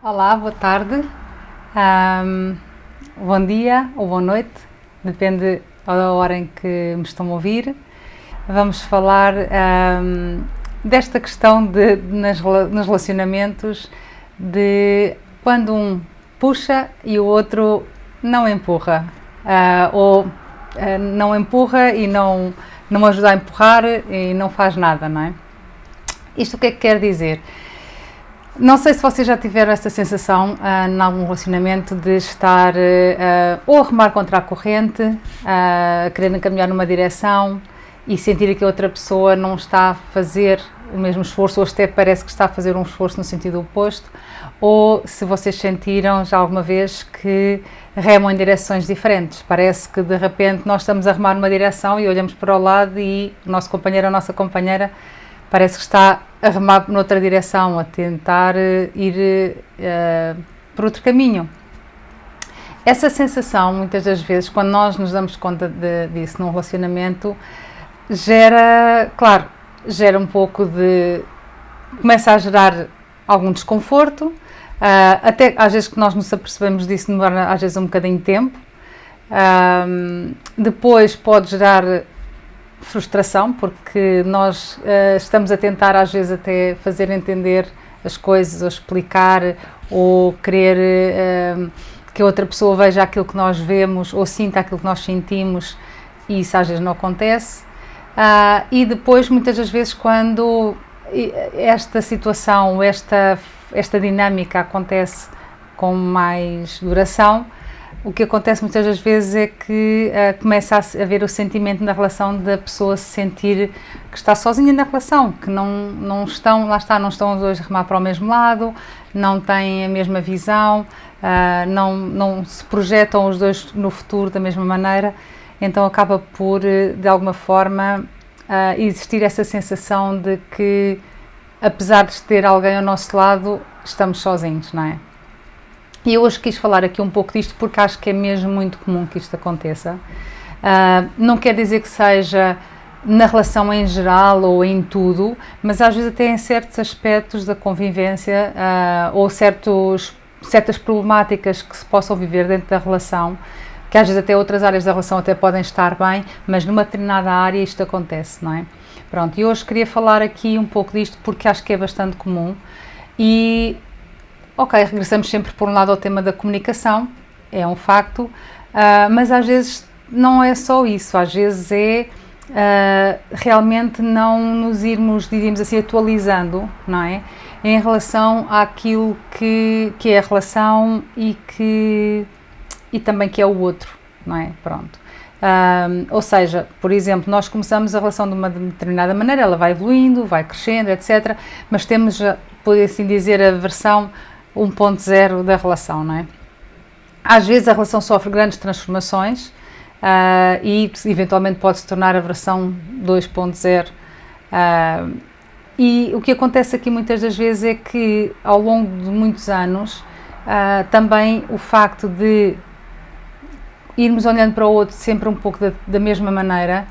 Olá, boa tarde, Ahm, bom dia ou boa noite, depende da hora em que me estão a ouvir. Vamos falar desta questão nos relacionamentos, de quando um puxa e o outro não empurra, ou não empurra e não ajuda a empurrar e não faz nada, não é? Isto o que é que quer dizer? Não sei se vocês já tiveram essa sensação em algum relacionamento de estar ou a remar contra a corrente, a querer caminhar numa direção e sentir que a outra pessoa não está a fazer o mesmo esforço, ou até parece que está a fazer um esforço no sentido oposto, ou se vocês sentiram já alguma vez que remam em direções diferentes. Parece que de repente nós estamos a remar numa direção e olhamos para o lado e o nosso companheiro ou a nossa companheira parece que está a remar noutra direção, a tentar ir por outro caminho. Essa sensação, muitas das vezes, quando nós nos damos conta disso num relacionamento, gera um pouco de... começa a gerar algum desconforto, até às vezes que nós nos apercebemos disso demora às vezes um bocadinho de tempo. Depois pode gerar frustração, porque nós estamos a tentar às vezes até fazer entender as coisas, ou explicar, ou querer que a outra pessoa veja aquilo que nós vemos, ou sinta aquilo que nós sentimos, e isso às vezes não acontece. E depois, muitas das vezes, quando esta situação, esta dinâmica acontece com mais duração, o que acontece muitas das vezes é que começa a haver o sentimento na relação da pessoa se sentir que está sozinha na relação, que não estão os dois a remar para o mesmo lado, não têm a mesma visão, não se projetam os dois no futuro da mesma maneira, então acaba por, de alguma forma, existir essa sensação de que, apesar de ter alguém ao nosso lado, estamos sozinhos, não é? E eu hoje quis falar aqui um pouco disto porque acho que é mesmo muito comum que isto aconteça. Não quer dizer que seja na relação em geral ou em tudo, mas às vezes até em certos aspectos da convivência ou certas problemáticas que se possam viver dentro da relação, que às vezes até outras áreas da relação até podem estar bem, mas numa determinada área isto acontece, não é? Pronto, e hoje queria falar aqui um pouco disto porque acho que é bastante comum e... Ok, regressamos sempre por um lado ao tema da comunicação, é um facto, mas às vezes não é só isso, às vezes é realmente não nos irmos, diríamos assim, atualizando, não é? Em relação àquilo que é a relação e também que é o outro, não é? Pronto. Ou seja, por exemplo, nós começamos a relação de uma determinada maneira, ela vai evoluindo, vai crescendo, etc. Mas temos, por assim dizer, a versão 1.0 da relação, não é? Às vezes a relação sofre grandes transformações e eventualmente pode se tornar a versão 2.0 e o que acontece aqui muitas das vezes é que ao longo de muitos anos também o facto de irmos olhando para o outro sempre um pouco da mesma maneira,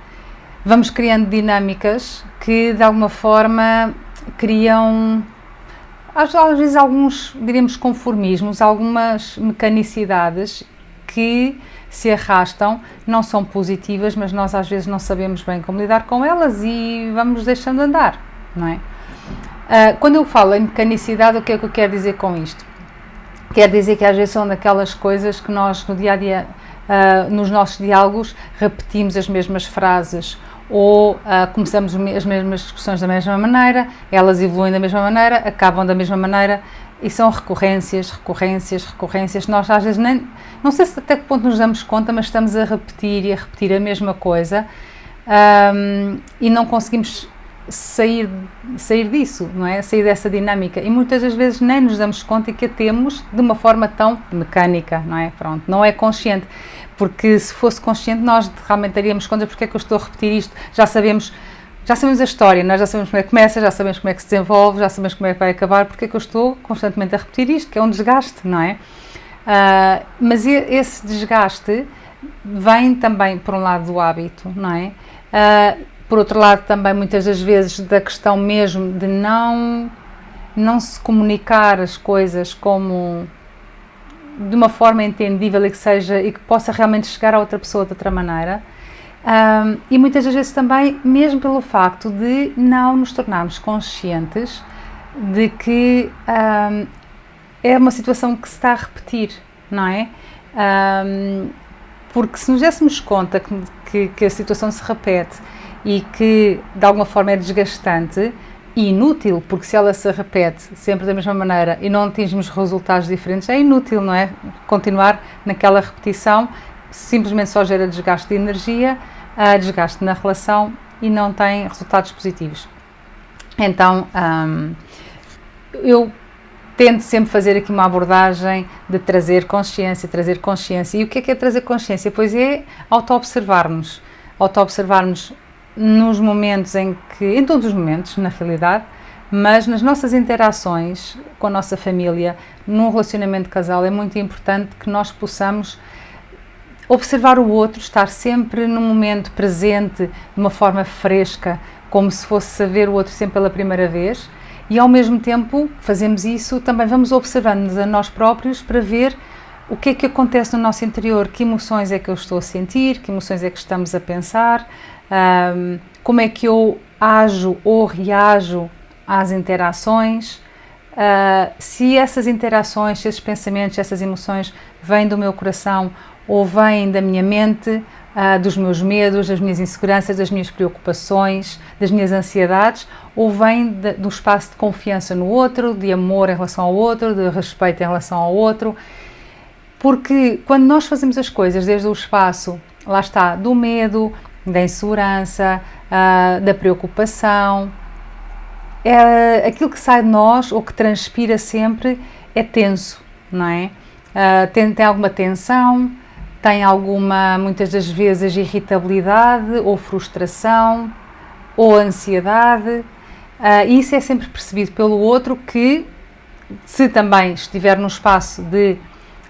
vamos criando dinâmicas que de alguma forma criam às vezes alguns, diríamos, conformismos, algumas mecanicidades que se arrastam, não são positivas, mas nós às vezes não sabemos bem como lidar com elas e vamos deixando andar, não é? Quando eu falo em mecanicidade, o que é que eu quero dizer com isto? Quer dizer que às vezes são daquelas coisas que nós no dia a dia, nos nossos diálogos, repetimos as mesmas frases, ou começamos as mesmas discussões da mesma maneira, elas evoluem da mesma maneira, acabam da mesma maneira e são recorrências, nós às vezes nem, não sei se até que ponto nos damos conta, mas estamos a repetir a mesma coisa e não conseguimos sair disso, não é? Sair dessa dinâmica e muitas das vezes nem nos damos conta e que a temos de uma forma tão mecânica, não é? Pronto, não é consciente. Porque se fosse consciente nós realmente daríamos conta porque é que eu estou a repetir isto, já sabemos a história, nós já sabemos como é que começa, já sabemos como é que se desenvolve, já sabemos como é que vai acabar, porque é que eu estou constantemente a repetir isto, que é um desgaste, não é? Mas esse desgaste vem também por um lado do hábito, não é? Por outro lado também muitas das vezes da questão mesmo de não não se comunicar as coisas como de uma forma entendível e que possa realmente chegar a outra pessoa de outra maneira. E muitas das vezes também, mesmo pelo facto de não nos tornarmos conscientes de que é uma situação que se está a repetir, não é? Porque se nos dessemos conta que a situação se repete e que de alguma forma é desgastante e inútil, porque se ela se repete sempre da mesma maneira e não atingimos resultados diferentes, é inútil, não é? Continuar naquela repetição simplesmente só gera desgaste de energia, desgaste na relação e não tem resultados positivos. Então, eu tento sempre fazer aqui uma abordagem de trazer consciência. E o que é trazer consciência? Pois é auto-observarmos nos momentos em todos os momentos, na realidade, mas nas nossas interações com a nossa família, num relacionamento de casal, é muito importante que nós possamos observar o outro, estar sempre no momento presente, de uma forma fresca, como se fosse a ver o outro sempre pela primeira vez, e ao mesmo tempo fazemos isso, também vamos observando-nos a nós próprios para ver o que é que acontece no nosso interior, que emoções é que eu estou a sentir, que emoções é que estamos a pensar, como é que eu ajo ou reajo às interações, se essas interações, se esses pensamentos, se essas emoções vêm do meu coração ou vêm da minha mente, dos meus medos, das minhas inseguranças, das minhas preocupações, das minhas ansiedades, ou vêm do espaço de confiança no outro, de amor em relação ao outro, de respeito em relação ao outro. Porque quando nós fazemos as coisas desde o espaço, lá está, do medo, da insegurança, da preocupação, aquilo que sai de nós ou que transpira sempre é tenso, não é? Tem alguma tensão, tem alguma, muitas das vezes, irritabilidade ou frustração ou ansiedade, e isso é sempre percebido pelo outro que, se também estiver num espaço de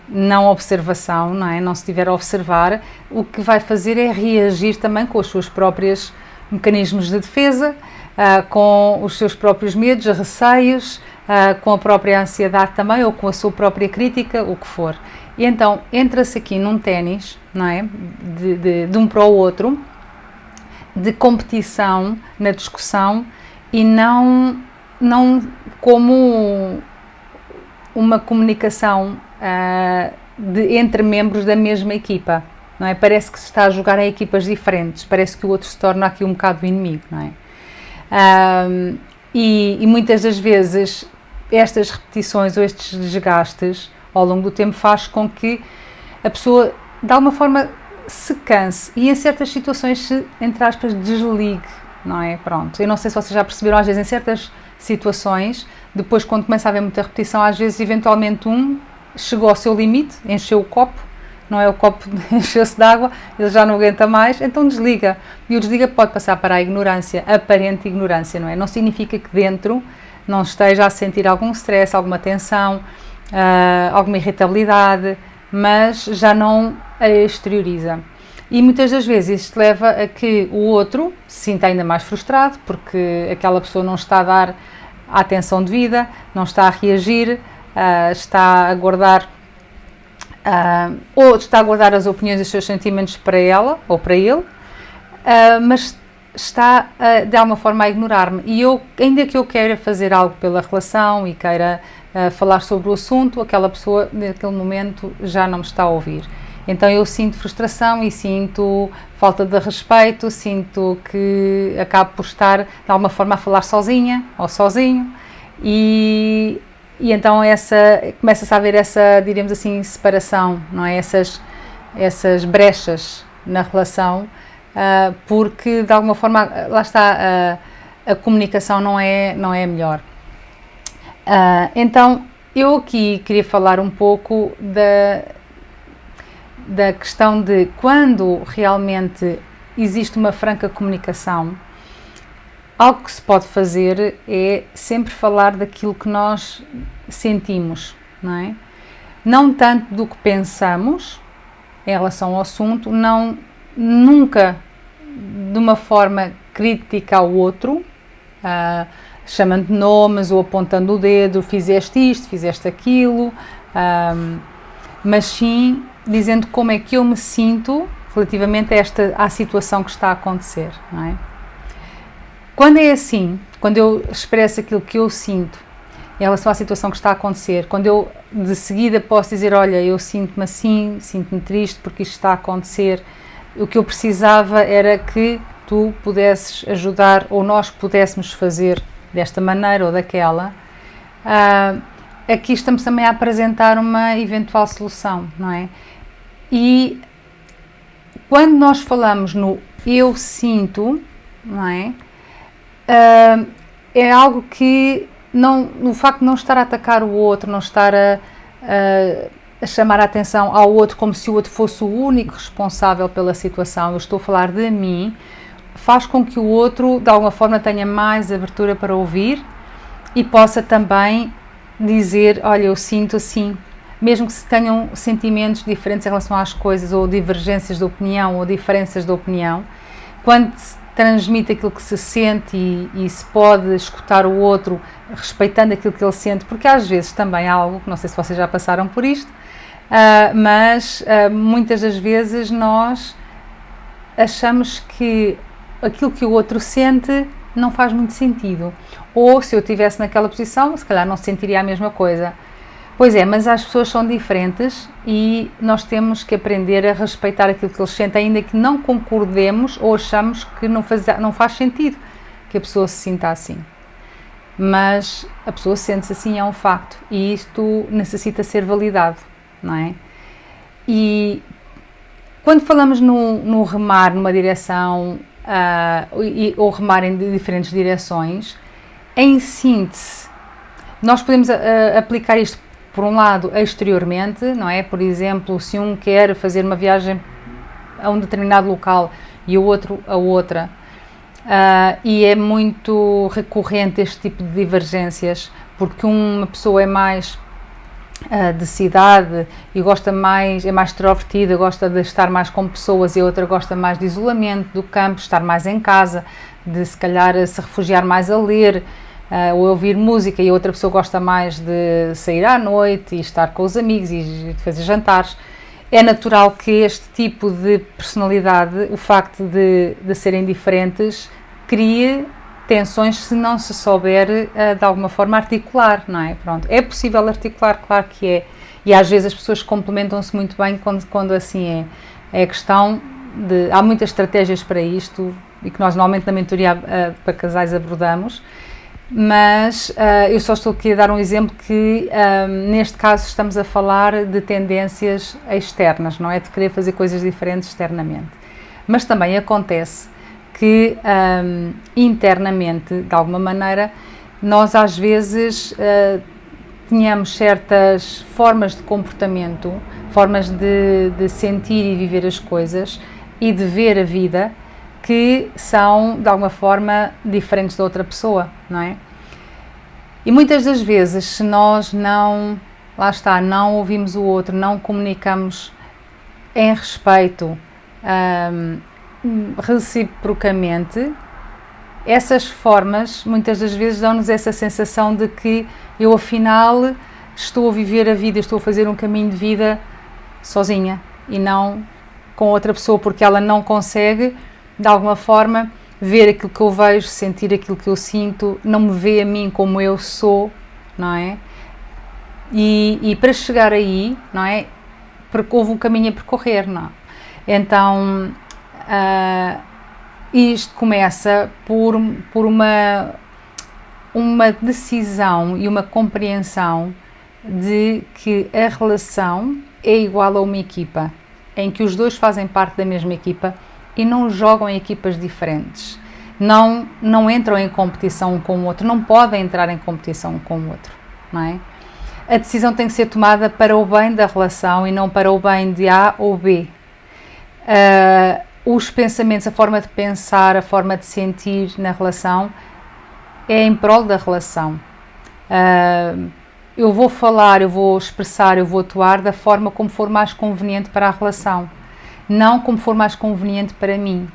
não observação, não é? Não se estiver a observar, o que vai fazer é reagir também com os seus próprios mecanismos de defesa, com os seus próprios medos, receios, com a própria ansiedade também, ou com a sua própria crítica, o que for. E então entra-se aqui num ténis, não é? De um para o outro, de competição na discussão e não como uma comunicação entre membros da mesma equipa, não é? Parece que se está a jogar em equipas diferentes, parece que o outro se torna aqui um bocado o inimigo, não é? E muitas das vezes estas repetições ou estes desgastes ao longo do tempo faz com que a pessoa de alguma forma se canse e em certas situações se, entre aspas, desligue, não é? Pronto, eu não sei se vocês já perceberam, às vezes em certas situações, depois quando começa a haver muita repetição, às vezes eventualmente chegou ao seu limite, encheu o copo, não é? O copo encheu-se de água, ele já não aguenta mais, então desliga. E o desliga pode passar para a ignorância, aparente ignorância, não é? Não significa que dentro não esteja a sentir algum stress, alguma tensão, alguma irritabilidade, mas já não a exterioriza. E muitas das vezes isto leva a que o outro se sinta ainda mais frustrado, porque aquela pessoa não está a dar a atenção devida, não está a reagir, está a guardar ou está a guardar as opiniões e os seus sentimentos para ela ou para ele, mas está de alguma forma a ignorar-me. E ainda que eu queira fazer algo pela relação e queira falar sobre o assunto, aquela pessoa naquele momento já não me está a ouvir. Então eu sinto frustração e sinto falta de respeito, sinto que acabo por estar de alguma forma a falar sozinha ou sozinho e então começa-se a haver essa, diríamos assim, separação, não é? Essas brechas na relação, porque de alguma forma, lá está, a comunicação não é a melhor. Então eu aqui queria falar um pouco da questão de quando realmente existe uma franca comunicação, algo que se pode fazer é sempre falar daquilo que nós sentimos, não é? Não tanto do que pensamos em relação ao assunto, nunca de uma forma crítica ao outro, chamando nomes ou apontando o dedo, fizeste isto, fizeste aquilo, mas sim dizendo como é que eu me sinto relativamente à situação que está a acontecer, não é? Quando é assim, quando eu expresso aquilo que eu sinto em relação à situação que está a acontecer, quando eu de seguida posso dizer, olha, eu sinto-me assim, sinto-me triste porque isto está a acontecer, o que eu precisava era que tu pudesses ajudar ou nós pudéssemos fazer desta maneira ou daquela, aqui estamos também a apresentar uma eventual solução, não é? E quando nós falamos no eu sinto, não é? É algo que, no facto de não estar a atacar o outro, não estar a chamar a atenção ao outro como se o outro fosse o único responsável pela situação, eu estou a falar de mim, faz com que o outro, de alguma forma, tenha mais abertura para ouvir e possa também dizer, olha, eu sinto assim, mesmo que se tenham sentimentos diferentes em relação às coisas, ou divergências de opinião, ou diferenças de opinião, quando se transmite aquilo que se sente e se pode escutar o outro respeitando aquilo que ele sente, porque às vezes também há algo, não sei se vocês já passaram por isto, mas muitas das vezes nós achamos que aquilo que o outro sente não faz muito sentido, ou se eu estivesse naquela posição, se calhar não sentiria a mesma coisa. Pois é, mas as pessoas são diferentes e nós temos que aprender a respeitar aquilo que eles sentem, ainda que não concordemos ou achamos que não faz sentido que a pessoa se sinta assim. Mas a pessoa sente-se assim, é um facto, e isto necessita ser validado, não é? E quando falamos no remar numa direção, ou remar em diferentes direções, em síntese, nós podemos aplicar isto, por um lado, exteriormente, não é? Por exemplo, se um quer fazer uma viagem a um determinado local e o outro a outra, e é muito recorrente este tipo de divergências, porque uma pessoa é mais de cidade e gosta mais, é mais extrovertida, gosta de estar mais com pessoas, e a outra gosta mais de isolamento, do campo, estar mais em casa, de se calhar se refugiar mais a ler, ou ouvir música, e a outra pessoa gosta mais de sair à noite e estar com os amigos e fazer jantares. É natural que este tipo de personalidade, o facto de serem diferentes, crie tensões se não se souber de alguma forma articular, não é? Pronto, é possível articular, claro que é, e às vezes as pessoas complementam-se muito bem quando assim é. É a questão de, há muitas estratégias para isto e que nós normalmente na mentoria para casais abordamos, mas eu só estou aqui a dar um exemplo que neste caso estamos a falar de tendências externas, não é de querer fazer coisas diferentes externamente, mas também acontece que internamente, de alguma maneira, nós às vezes tínhamos certas formas de comportamento, formas de sentir e viver as coisas e de ver a vida que são, de alguma forma, diferentes da outra pessoa, não é? E muitas das vezes, se nós não ouvimos o outro, não comunicamos em respeito, reciprocamente, essas formas, muitas das vezes, dão-nos essa sensação de que eu, afinal, estou a viver a vida, estou a fazer um caminho de vida sozinha e não com outra pessoa, porque ela não consegue, de alguma forma, ver aquilo que eu vejo, sentir aquilo que eu sinto, não me vê a mim como eu sou, não é? E para chegar aí, não é? Porque houve um caminho a percorrer, não é? Então, isto começa por uma decisão e uma compreensão de que a relação é igual a uma equipa, em que os dois fazem parte da mesma equipa e não jogam em equipas diferentes, não entram em competição um com o outro, não podem entrar em competição um com o outro, não é? A decisão tem que ser tomada para o bem da relação e não para o bem de A ou B. Os pensamentos, a forma de pensar, a forma de sentir na relação é em prol da relação. Eu vou falar, eu vou expressar, eu vou atuar da forma como for mais conveniente para a relação, não como for mais conveniente para mim,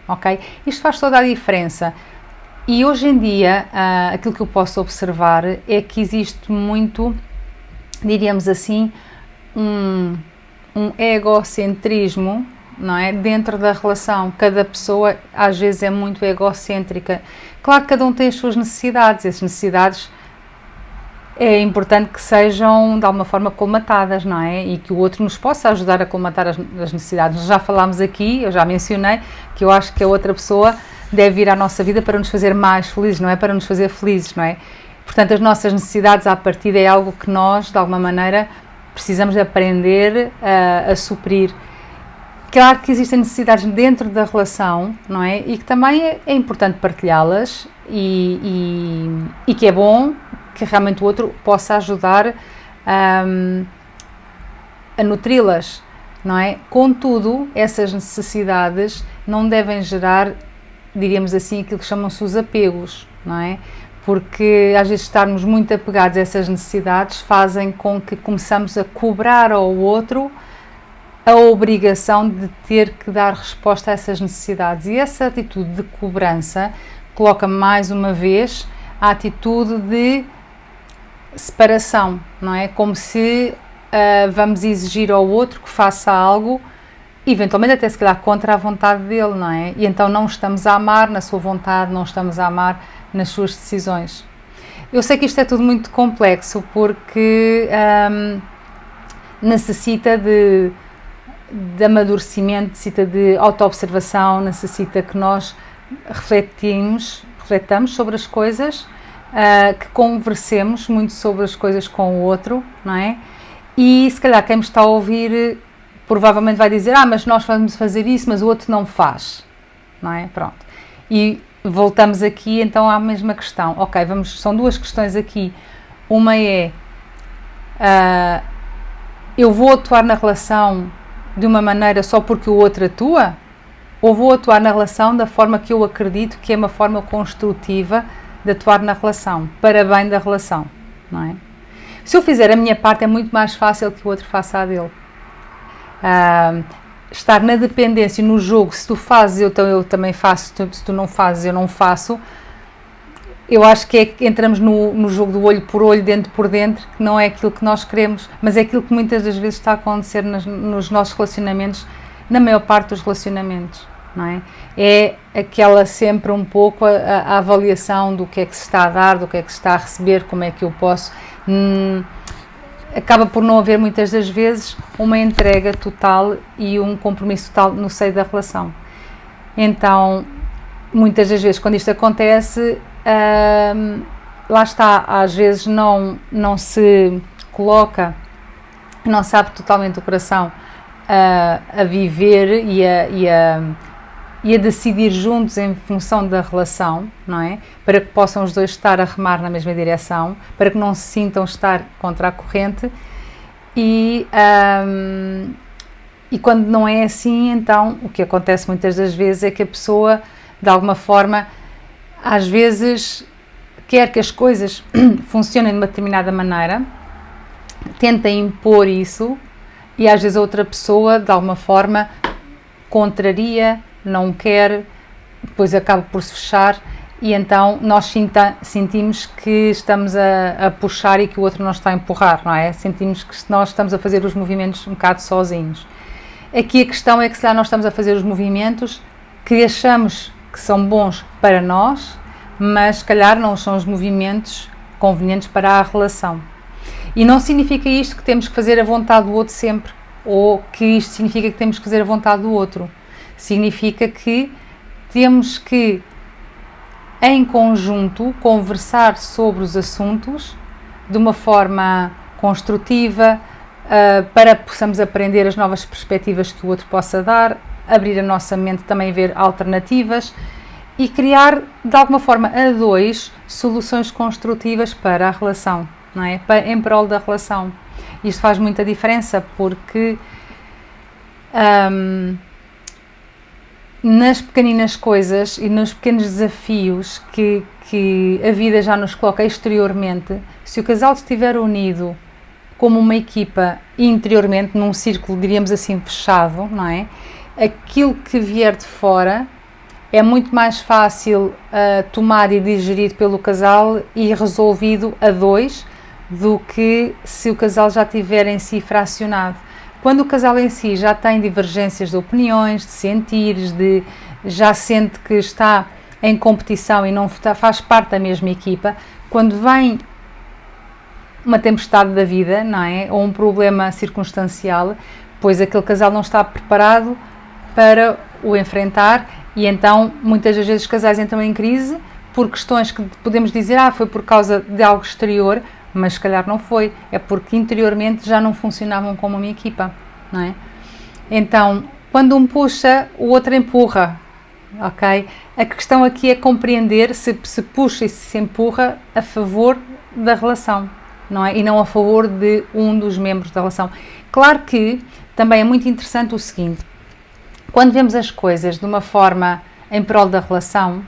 ok? Isto faz toda a diferença. E hoje em dia, aquilo que eu posso observar é que existe muito, diríamos assim, um egocentrismo, não é? Dentro da relação. Cada pessoa às vezes é muito egocêntrica. Claro que cada um tem as suas necessidades, essas necessidades é importante que sejam de alguma forma colmatadas, não é? E que o outro nos possa ajudar a colmatar as necessidades. Já falámos aqui, eu já mencionei, que eu acho que a outra pessoa deve vir à nossa vida para nos fazer mais felizes, não é? Para nos fazer felizes, não é? Portanto, as nossas necessidades à partida é algo que nós, de alguma maneira, precisamos de aprender a suprir. Claro que existem necessidades dentro da relação, não é? E que também é importante partilhá-las e que é bom que realmente o outro possa ajudar a nutri-las, não é? Contudo, essas necessidades não devem gerar, diríamos assim, aquilo que chamam-se os apegos, não é? Porque às vezes estarmos muito apegados a essas necessidades fazem com que começamos a cobrar ao outro a obrigação de ter que dar resposta a essas necessidades. E essa atitude de cobrança coloca mais uma vez a atitude de separação, não é? Como se vamos exigir ao outro que faça algo, eventualmente até se calhar contra a vontade dele, não é? E então não estamos a amar na sua vontade, não estamos a amar nas suas decisões. Eu sei que isto é tudo muito complexo porque necessita de amadurecimento, necessita de autoobservação, necessita que nós refletamos sobre as coisas, que conversemos muito sobre as coisas com o outro, não é? E se calhar quem me está a ouvir provavelmente vai dizer, mas nós vamos fazer isso, mas o outro não faz, não é? Pronto. E voltamos aqui então à mesma questão. Ok, são duas questões aqui. Uma é, eu vou atuar na relação de uma maneira só porque o outro atua? Ou vou atuar na relação da forma que eu acredito que é uma forma construtiva de atuar na relação, para bem da relação, não é? Se eu fizer a minha parte é muito mais fácil que o outro faça a dele. Estar na dependência, no jogo, se tu fazes eu também faço, se tu não fazes eu não faço, eu acho que entramos no jogo do olho por olho, dentro por dentro, que não é aquilo que nós queremos, mas é aquilo que muitas das vezes está a acontecer nos nossos relacionamentos, na maior parte dos relacionamentos, não é? É aquela sempre um pouco a avaliação do que é que se está a dar, do que é que se está a receber, como é que eu posso... acaba por não haver muitas das vezes uma entrega total e um compromisso total no seio da relação. Então, muitas das vezes quando isto acontece, lá está, às vezes não se coloca, não se abre totalmente o coração a viver e a decidir juntos em função da relação, não é? Para que possam os dois estar a remar na mesma direção, para que não se sintam estar contra a corrente e quando não é assim, então o que acontece muitas das vezes é que a pessoa, de alguma forma, às vezes quer que as coisas funcionem de uma determinada maneira, tenta impor isso e às vezes a outra pessoa, de alguma forma, contraria, não quer, depois acaba por se fechar e então nós sentimos que estamos a puxar e que o outro não está a empurrar, não é? Sentimos que nós estamos a fazer os movimentos um bocado sozinhos. Aqui a questão é que se lá nós estamos a fazer os movimentos que achamos que são bons para nós, mas se calhar não são os movimentos convenientes para a relação. E não significa isto que temos que fazer a vontade do outro sempre, ou que isto significa que temos que fazer a vontade do outro. Significa que temos que, em conjunto, conversar sobre os assuntos de uma forma construtiva, para que possamos aprender as novas perspectivas que o outro possa dar, abrir a nossa mente também, ver alternativas e criar, de alguma forma, a dois, soluções construtivas para a relação, não é? Em prol da relação. Isto faz muita diferença porque nas pequeninas coisas e nos pequenos desafios que a vida já nos coloca exteriormente, se o casal estiver unido como uma equipa interiormente, num círculo, diríamos assim, fechado, não é? Aquilo que vier de fora é muito mais fácil tomar e digerido pelo casal e resolvido a dois do que se o casal já tiver em si fracionado. Quando o casal em si já tem divergências de opiniões, de sentires, já sente que está em competição e não faz parte da mesma equipa, quando vem uma tempestade da vida, não é? Ou um problema circunstancial, pois aquele casal não está preparado para o enfrentar e então muitas das vezes os casais entram em crise por questões que podemos dizer, foi por causa de algo exterior, mas se calhar não foi, é porque interiormente já não funcionavam como uma equipa, não é? Então, quando um puxa, o outro empurra, ok? A questão aqui é compreender se puxa e se empurra a favor da relação, não é? E não a favor de um dos membros da relação. Claro que também é muito interessante o seguinte, quando vemos as coisas de uma forma em prol da relação,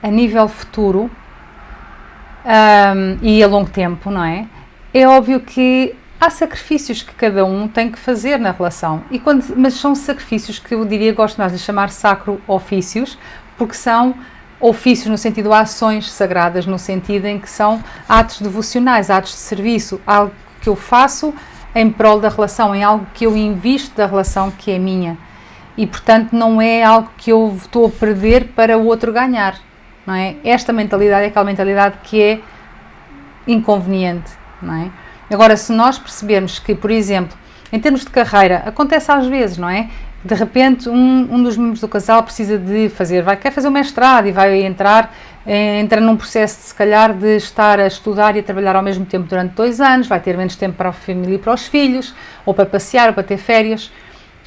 a nível futuro e a longo tempo, não é? É óbvio que há sacrifícios que cada um tem que fazer na relação, mas são sacrifícios que eu diria, gosto mais de chamar sacro-ofícios, porque são ofícios no sentido de ações sagradas, no sentido em que são atos devocionais, atos de serviço, algo que eu faço em prol da relação, em algo que eu invisto da relação que é minha. E, portanto, não é algo que eu estou a perder para o outro ganhar, não é? Esta mentalidade é aquela mentalidade que é inconveniente, não é? Agora, se nós percebermos que, por exemplo, em termos de carreira, acontece às vezes, não é? De repente, um dos membros do casal precisa de quer fazer um mestrado e vai entra num processo, de, se calhar, de estar a estudar e a trabalhar ao mesmo tempo durante 2 anos, vai ter menos tempo para a família e para os filhos, ou para passear, ou para ter férias.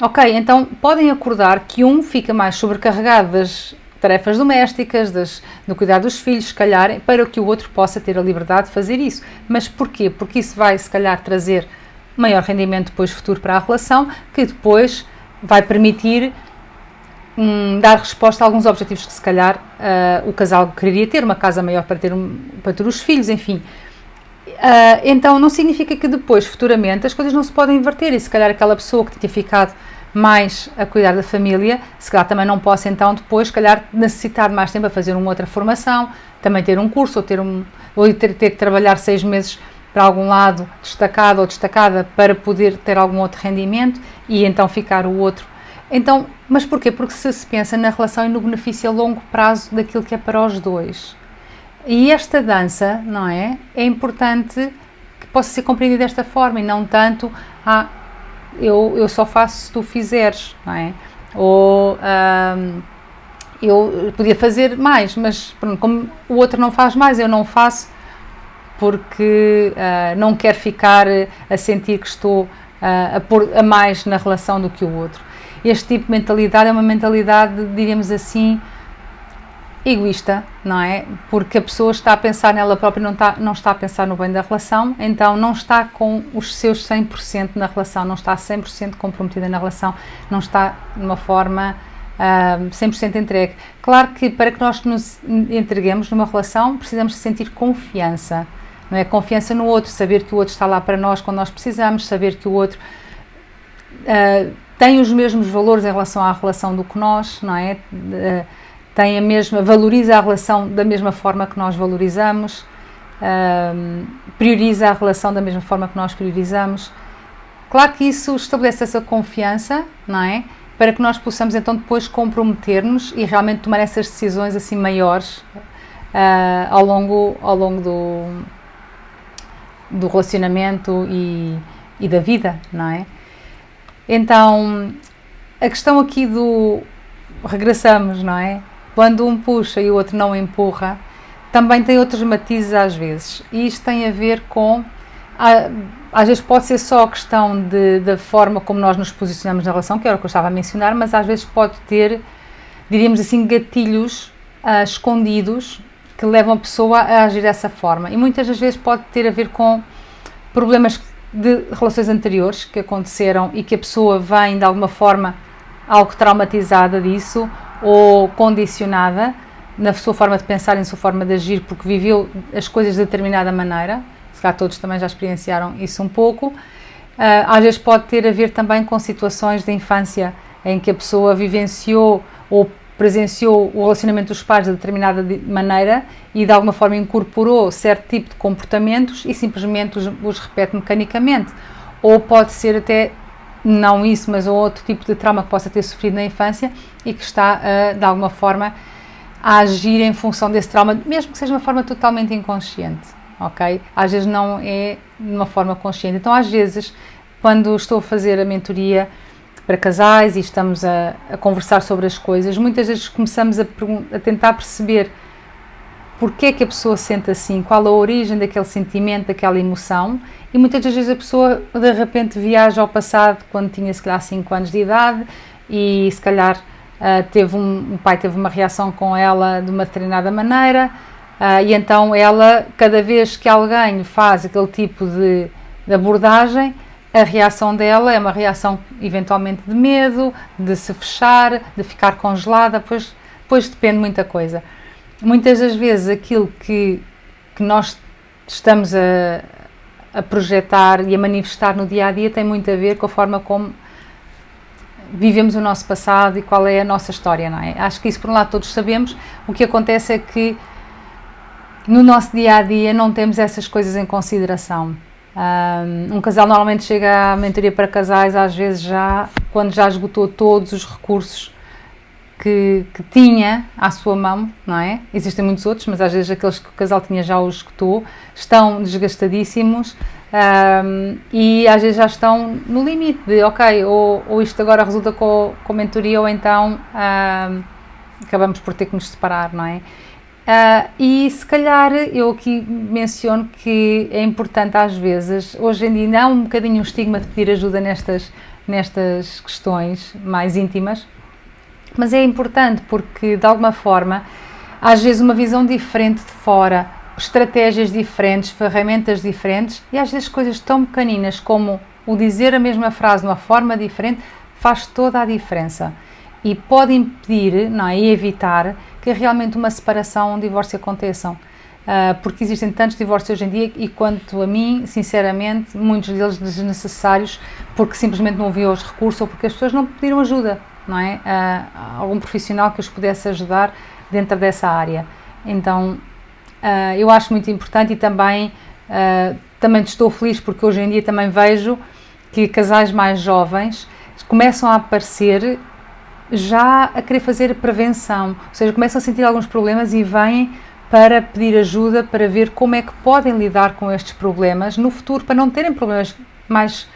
Ok, então podem acordar que um fica mais sobrecarregado das tarefas domésticas, do cuidar dos filhos, se calhar, para que o outro possa ter a liberdade de fazer isso. Mas porquê? Porque isso vai, se calhar, trazer maior rendimento depois futuro para a relação, que depois vai permitir dar resposta a alguns objetivos que, se calhar, o casal quereria ter, uma casa maior para ter os filhos, enfim. Então não significa que depois, futuramente, as coisas não se podem inverter e se calhar aquela pessoa que tinha ficado mais a cuidar da família, se calhar também não possa então depois, se calhar, necessitar de mais tempo a fazer uma outra formação, também ter um curso ou ter que trabalhar 6 meses para algum lado, destacado ou destacada, para poder ter algum outro rendimento e então ficar o outro. Então, mas porquê? Porque se pensa na relação e no benefício a longo prazo daquilo que é para os dois. E esta dança, não é? É importante que possa ser compreendida desta forma e não tanto, eu só faço se tu fizeres, não é? Ou eu podia fazer mais, mas como o outro não faz mais, eu não faço porque não quero ficar a sentir que estou a pôr a mais na relação do que o outro. Este tipo de mentalidade é uma mentalidade, diríamos assim, egoísta, não é? Porque a pessoa está a pensar nela própria, não está a pensar no bem da relação, então não está com os seus 100% na relação, não está 100% comprometida na relação, não está de uma forma 100% entregue. Claro que para que nós nos entreguemos numa relação, precisamos sentir confiança, não é? Confiança no outro, saber que o outro está lá para nós quando nós precisamos, saber que o outro tem os mesmos valores em relação à relação do que nós, não é? Valoriza a relação da mesma forma que nós valorizamos, prioriza a relação da mesma forma que nós priorizamos. Claro que isso estabelece essa confiança, não é? Para que nós possamos então depois comprometer-nos e realmente tomar essas decisões assim maiores ao longo do relacionamento e da vida, não é? Então, a questão aqui regressamos, não é? Quando um puxa e o outro não empurra, também tem outros matizes às vezes. E isto tem a ver com, às vezes pode ser só a questão da forma como nós nos posicionamos na relação, que era o que eu estava a mencionar, mas às vezes pode ter, diríamos assim, gatilhos escondidos que levam a pessoa a agir dessa forma. E muitas das vezes pode ter a ver com problemas de relações anteriores que aconteceram e que a pessoa vem de alguma forma algo traumatizada disso ou condicionada na sua forma de pensar e na sua forma de agir porque viveu as coisas de determinada maneira, se calhar todos também já experienciaram isso um pouco. Às vezes pode ter a ver também com situações de infância em que a pessoa vivenciou ou presenciou o relacionamento dos pais de determinada maneira e de alguma forma incorporou certo tipo de comportamentos e simplesmente os repete mecanicamente. Ou pode ser até, não isso, mas outro tipo de trauma que possa ter sofrido na infância e que está, de alguma forma, a agir em função desse trauma, mesmo que seja de uma forma totalmente inconsciente, ok? Às vezes não é de uma forma consciente. Então, às vezes, quando estou a fazer a mentoria para casais e estamos a conversar sobre as coisas, muitas vezes começamos a tentar perceber porque é que a pessoa sente assim, qual a origem daquele sentimento, daquela emoção, e muitas das vezes a pessoa de repente viaja ao passado quando tinha se calhar 5 anos de idade e se calhar o pai teve uma reação com ela de uma determinada maneira, e então ela, cada vez que alguém faz aquele tipo de abordagem, a reação dela é uma reação eventualmente de medo, de se fechar, de ficar congelada, depois depende de muita coisa. Muitas das vezes aquilo que nós estamos a projetar e a manifestar no dia a dia tem muito a ver com a forma como vivemos o nosso passado e qual é a nossa história, não é? Acho que isso, por um lado, todos sabemos. O que acontece é que no nosso dia a dia não temos essas coisas em consideração. Um casal normalmente chega à mentoria para casais, às vezes quando já esgotou todos os recursos que tinha à sua mão, não é? Existem muitos outros, mas às vezes aqueles que o casal tinha já os esgotou, estão desgastadíssimos, e às vezes já estão no limite de, ok, ou isto agora resulta com mentoria, ou então acabamos por ter que nos separar, não é? E se calhar eu aqui menciono que é importante às vezes, hoje em dia há um bocadinho um estigma de pedir ajuda nestas questões mais íntimas, mas é importante porque de alguma forma, às vezes uma visão diferente de fora, estratégias diferentes, ferramentas diferentes e às vezes coisas tão pequeninas como o dizer a mesma frase de uma forma diferente faz toda a diferença. E pode impedir, não é, e evitar que realmente uma separação ou um divórcio aconteçam. Porque existem tantos divórcios hoje em dia e, quanto a mim, sinceramente, muitos deles desnecessários porque simplesmente não haviam os recursos ou porque as pessoas não pediram ajuda, não é? Algum profissional que os pudesse ajudar dentro dessa área. Então, eu acho muito importante e também estou feliz porque hoje em dia também vejo que casais mais jovens começam a aparecer já a querer fazer prevenção, ou seja, começam a sentir alguns problemas e vêm para pedir ajuda, para ver como é que podem lidar com estes problemas no futuro, para não terem problemas mais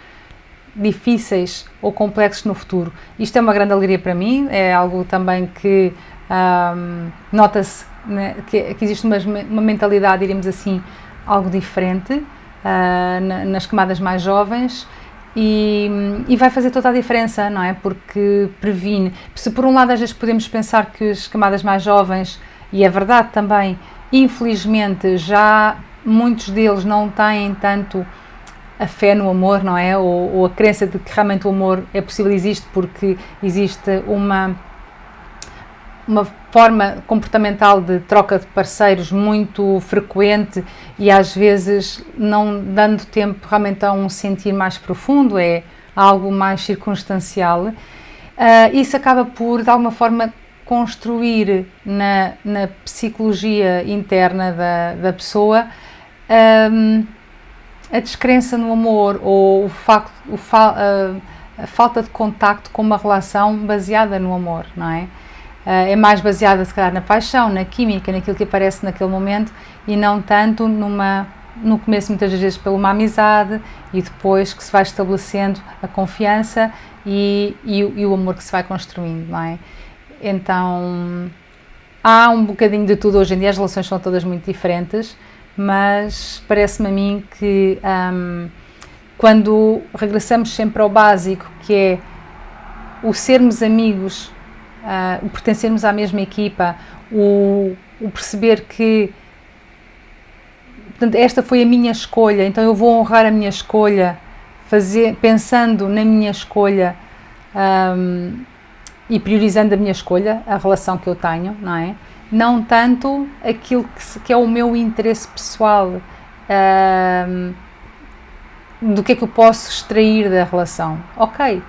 difíceis ou complexos no futuro. Isto é uma grande alegria para mim, é algo também que nota-se, né, que existe uma mentalidade, diríamos assim, algo diferente nas camadas mais jovens. E vai fazer toda a diferença, não é? Porque previne. Se por um lado às vezes podemos pensar que as camadas mais jovens, e é verdade também, infelizmente já muitos deles não têm tanto a fé no amor, não é? Ou a crença de que realmente o amor é possível, existe porque existe uma forma comportamental de troca de parceiros muito frequente e às vezes não dando tempo realmente a um sentir mais profundo, é algo mais circunstancial. Isso acaba por, de alguma forma, construir na psicologia interna da pessoa a descrença no amor ou a falta de contacto com uma relação baseada no amor, não é? É mais baseada, se calhar, na paixão, na química, naquilo que aparece naquele momento e não tanto no começo, muitas vezes, por uma amizade e depois que se vai estabelecendo a confiança e o amor que se vai construindo, não é? Então, há um bocadinho de tudo hoje em dia, as relações são todas muito diferentes, mas parece-me a mim que quando regressamos sempre ao básico, que é o sermos amigos, o pertencermos à mesma equipa, o perceber que, portanto, esta foi a minha escolha, então eu vou honrar a minha escolha, pensando na minha escolha e priorizando a minha escolha, a relação que eu tenho, não é? Não tanto aquilo que é o meu interesse pessoal, do que é que eu posso extrair da relação. Ok,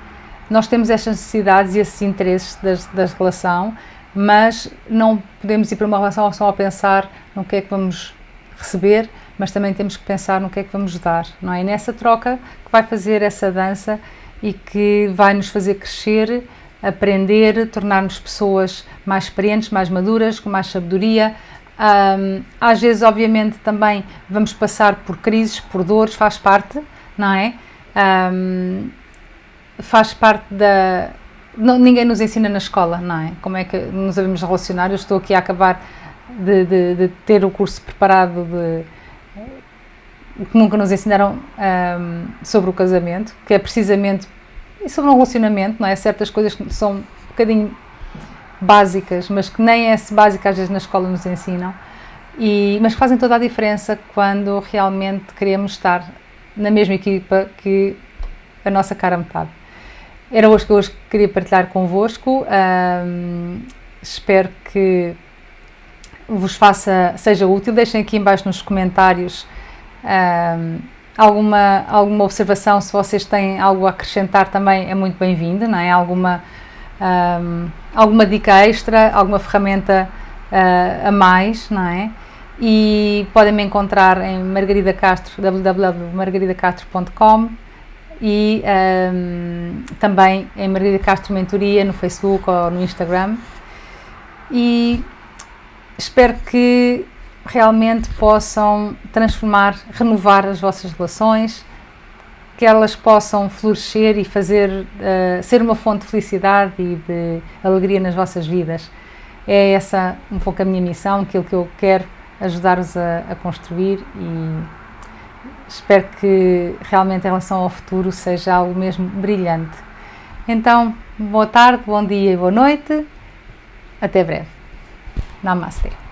nós temos estas necessidades e esses interesses da relação, mas não podemos ir para uma relação só a pensar no que é que vamos receber, mas também temos que pensar no que é que vamos dar, não é? E nessa troca que vai fazer essa dança e que vai nos fazer crescer, aprender, tornar-nos pessoas mais experientes, mais maduras, com mais sabedoria. Às vezes, obviamente, também vamos passar por crises, por dores, faz parte, não é? Faz parte da... ninguém nos ensina na escola, não é? Como é que nos devemos relacionar? Eu estou aqui a acabar de ter o curso preparado que nunca nos ensinaram sobre o casamento, que é precisamente sobre um relacionamento, não é? Certas coisas que são um bocadinho básicas, mas que nem é básica às vezes na escola nos ensinam, mas que fazem toda a diferença quando realmente queremos estar na mesma equipa que a nossa cara metade. Era hoje que eu queria partilhar convosco, espero que vos seja útil. Deixem aqui em baixo nos comentários alguma observação. Se vocês têm algo a acrescentar também é muito bem-vindo, não é? Alguma dica extra, alguma ferramenta a mais, não é? E podem me encontrar em Margarida Castro, www.margaridacastro.com, e também em Margarida Castro Mentoria no Facebook ou no Instagram. E espero que realmente possam transformar, renovar as vossas relações, que elas possam florescer e fazer ser uma fonte de felicidade e de alegria nas vossas vidas. É essa um pouco a minha missão, aquilo que eu quero ajudar-vos a construir, e espero que realmente em relação ao futuro seja algo mesmo brilhante. Então, boa tarde, bom dia e boa noite. Até breve. Namastê.